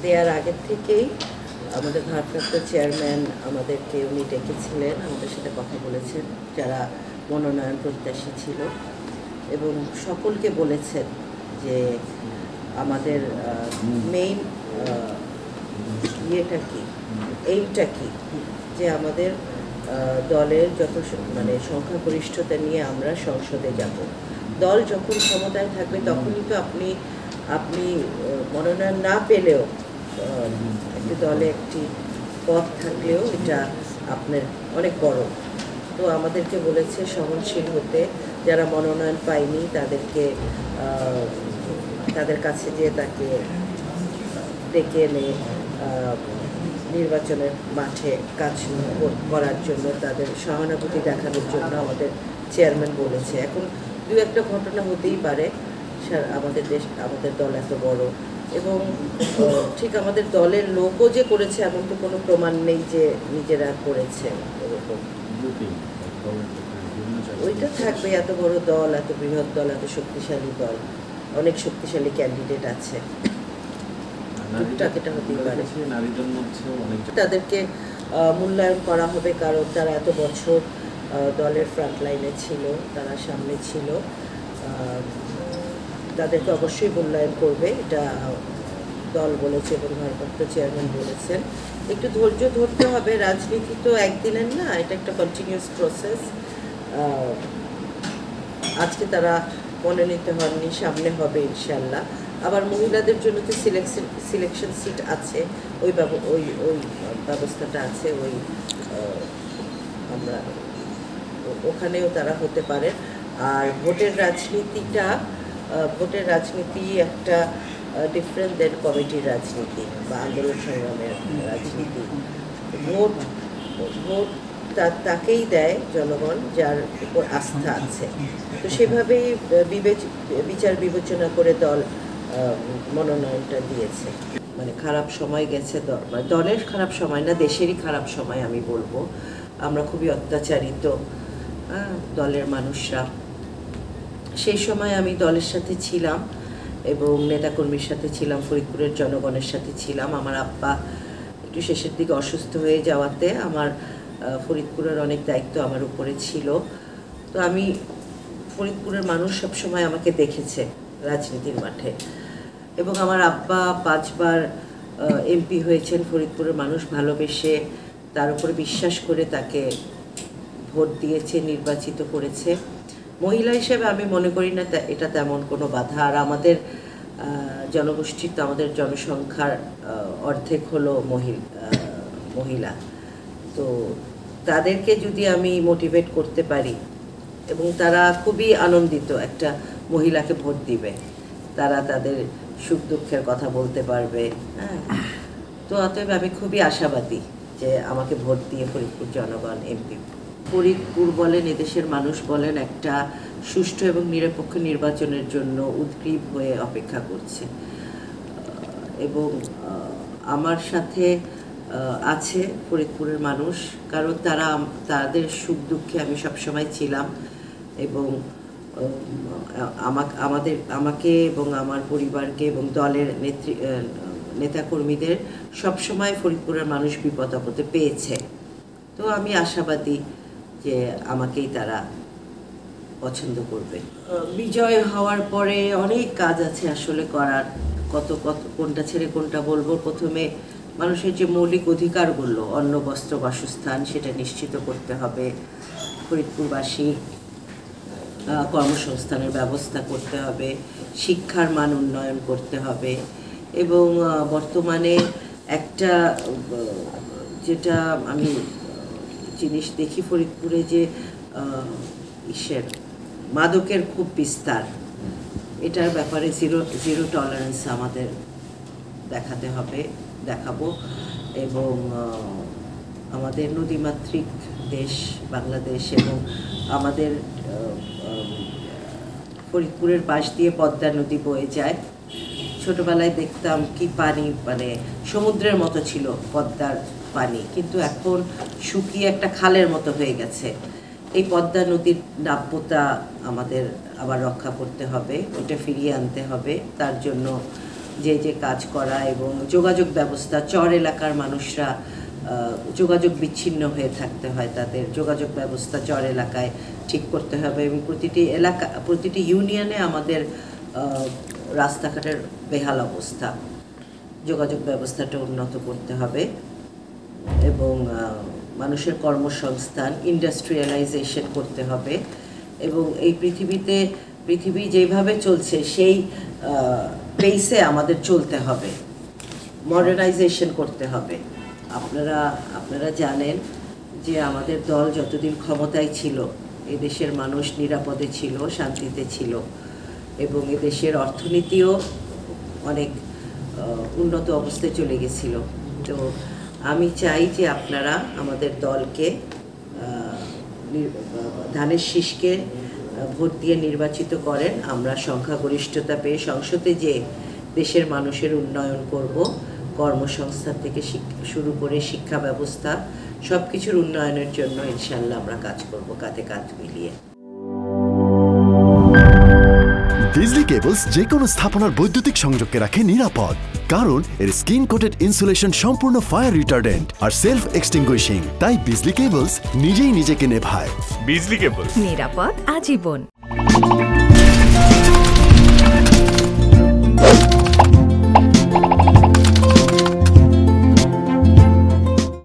দেওয়ার আগের থেকেই আমাদের ভারপ্রাপ্ত চেয়ারম্যান আমাদেরকে উনি ডেকেছিলেন, আমাদের সাথে কথা বলেছেন যারা মনোনয়ন প্রত্যাশী ছিল এবং সকলকে বলেছেন যে আমাদের মেইন ইয়েটা কি, এইমটা কি, যে আমাদের দলের যত সংখ্যাগরিষ্ঠতা নিয়ে আমরা সংসদে যাব। দল যখন ক্ষমতায় থাকবে তখনই তো আপনি মনোনয়ন না পেলেও একটি দলে একটি পদ থাকলেও এটা আপনার অনেক বড়। তো আমাদেরকে বলেছে সহনশীল হতে, যারা মনোনয়ন পায়নি তাদের কাছে যে তাকে ডেকে এনে নির্বাচনের মাঠে কাজ করার জন্য, তাদের সহানুভূতি দেখানোর জন্য আমাদের চেয়ারম্যান বলেছে। এখন দু একটা ঘটনা হতেই পারে, আমাদের দল এত বড় এবং ঠিক আমাদের দলের লোকও যে করেছে এমন তো কোনো প্রমাণ নেই যে নিজেরা করেছে এরকম। ওইটা থাকবে, এত বড় দল, এত বৃহৎ দল, এত শক্তিশালী দল, অনেক শক্তিশালী ক্যান্ডিডেট আছে, তাদেরকে মূল্যায়ন করা হবে কারণ তারা এত বছর দলের ফ্রন্ট লাইনে ছিল, তারা সামনে ছিল, তাদেরকে অবশ্যই মূল্যায়ন করবে, এটা দল বলেছে এবং ভারপ্রাপ্ত চেয়ারম্যান বলেছেন। একটু ধৈর্য ধরতে হবে, রাজনীতি তো একদিনের না, এটা একটা কন্টিনিউয়াস প্রসেস। আজকে তারা মনোনীত হননি, সামনে হবে ইনশাল্লাহ। আবার মহিলাদের জন্য তো সিলেকশন সিট আছে, ওই ব্যবস্থাটা আছে, আমরা ওখানেও তারা হতে পারে। আর ভোটের রাজনীতি একটা ডিফারেন্ট দেন কমিটির রাজনীতি বা আন্দোলন সংগ্রামের রাজনীতি। ভোট তাকেই দেয় জনগণ যার উপর আস্থা আছে। তো সেভাবেই বিচার বিবেচনা করে দল মনোনয়নটা দিয়েছে। খারাপ সময় গেছে, দলের খারাপ সময় না, দেশেরই খারাপ সময় আমি বলবো। আমরা খুবই অত্যাচারিত দলের মানুষরা। সেই সময় আমি দলের সাথে ছিলাম এবং নেতাকর্মীর সাথে ছিলাম, ফরিদপুরের জনগণের সাথে ছিলাম। আমার আব্বা একটু শেষের দিকে অসুস্থ হয়ে যাওয়াতে আমার ফরিদপুরের অনেক দায়িত্ব আমার উপরে ছিল। তো ফরিদপুরের মানুষ সবসময় আমাকে দেখেছে রাজনীতির মাঠে এবং আমার আব্বা 5 বার এমপি হয়েছেন। ফরিদপুরের মানুষ ভালোবেসে, তার উপরে বিশ্বাস করে তাকে ভোট দিয়েছে, নির্বাচিত করেছে। মহিলা হিসেবে আমি মনে করি না এটা তেমন কোনো বাধা। আর আমাদের জনগোষ্ঠীর তো, আমাদের জনসংখ্যার অর্ধেক হলো মহিলা। তো তাদেরকে যদি আমি মোটিভেট করতে পারি এবং তারা খুবই আনন্দিত একটা মহিলাকে ভোট দিবে, তারা তাদের সুখ দুঃখের কথা বলতে পারবে। তো অতএব আমি খুবই আশাবাদী যে আমাকে ভোট দিয়ে ফরিদপুর জনগণ এমপি। ফরিদপুর বলেন, এদেশের মানুষ বলেন, একটা সুষ্ঠু এবং নিরপেক্ষ নির্বাচনের জন্য উদ্গ্রীব হয়ে অপেক্ষা করছে এবং আমার সাথে আছে ফরিদপুরের মানুষ, কারণ তাদের সুখ দুঃখে আমি সবসময় ছিলাম এবং আমাকে এবং আমার পরিবারকে এবং দলের নেতাকর্মীদের সবসময় ফরিদপুরের মানুষ বিপদ আপদে পেয়েছে। তো আমি আশাবাদী যে আমাকেই তারা পছন্দ করবে। বিজয় হওয়ার পরে অনেক কাজ আছে আসলে করার, কত কোনটা ছেড়ে কোনটা বলবো। প্রথমে মানুষের যে মৌলিক অধিকারগুলো, অন্ন বস্ত্র বাসস্থান, সেটা নিশ্চিত করতে হবে। ফরিদপুরবাসী কর্মসংস্থানের ব্যবস্থা করতে হবে, শিক্ষার মান উন্নয়ন করতে হবে এবং বর্তমানে একটা যেটা আমি জিনিস দেখি ফরিদপুরে, যে মাদকের খুব বিস্তার, এটার ব্যাপারে জিরো টলারেন্স আমাদের দেখাবো এবং আমাদের নদীমাতৃক দেশ বাংলাদেশ এবং আমাদের ফরিদপুরের পাশ দিয়ে পদ্মা নদী বয়ে যায়। ছোটবেলায় দেখতাম কি পানি, সমুদ্রের মতো ছিল পদ্মার পানি, কিন্তু এখন শুকিয়ে একটা খালের মতো হয়ে গেছে। এই পদ্মা নদীর নাব্যতা আমাদের আবার রক্ষা করতে হবে, এটা ফিরিয়ে আনতে হবে। তার জন্য যে কাজ করা এবং যোগাযোগ ব্যবস্থা, চর এলাকার মানুষরা যোগাযোগ বিচ্ছিন্ন হয়ে থাকতে হয়, তাদের যোগাযোগ ব্যবস্থা চর এলাকায় ঠিক করতে হবে এবং প্রতিটি ইউনিয়নে আমাদের রাস্তাঘাটের বেহাল অবস্থা, যোগাযোগ ব্যবস্থাটা উন্নত করতে হবে এবং মানুষের কর্মসংস্থান, ইন্ডাস্ট্রিয়ালাইজেশন করতে হবে এবং এই পৃথিবী যেভাবে চলছে সেই পেসে আমাদের চলতে হবে, মডার্নাইজেশন করতে হবে। আপনারা জানেন যে আমাদের দল যতদিন ক্ষমতায় ছিল এদেশের মানুষ নিরাপদে ছিল, শান্তিতে ছিল এবং এদেশের অর্থনীতিও অনেক উন্নত অবস্থায় চলে গেছিল। তো আমি চাই যে আপনারা আমাদের দলকে ধানের শীষকে ভোট দিয়ে নির্বাচিত করেন। আমরা সংখ্যাগরিষ্ঠতা পেয়ে সংসদে যে দেশের মানুষের উন্নয়ন করব, কর্মসংস্থান থেকে শুরু করে শিক্ষা ব্যবস্থা সব কিছুর উন্নয়নের জন্য ইনশাআল্লাহ আমরা কাজ করব কাঁধে কাঁধ মিলিয়ে। বিজলি কেবলস যে কোনো স্থাপনার বৈদ্যুতিক সংযোগকে রাখে নিরাপদ, কারণ এর স্কিন কোটেড ইনসুলেশন সম্পূর্ণ ফায়ার রিটার্ডেন্ট আর সেলফ এক্সটিংগুইশিং। তাই বিজলি কেবলস নিজেই নিজেকে নেভায়। বিজলি কেবল, নিরাপদ আজীবন।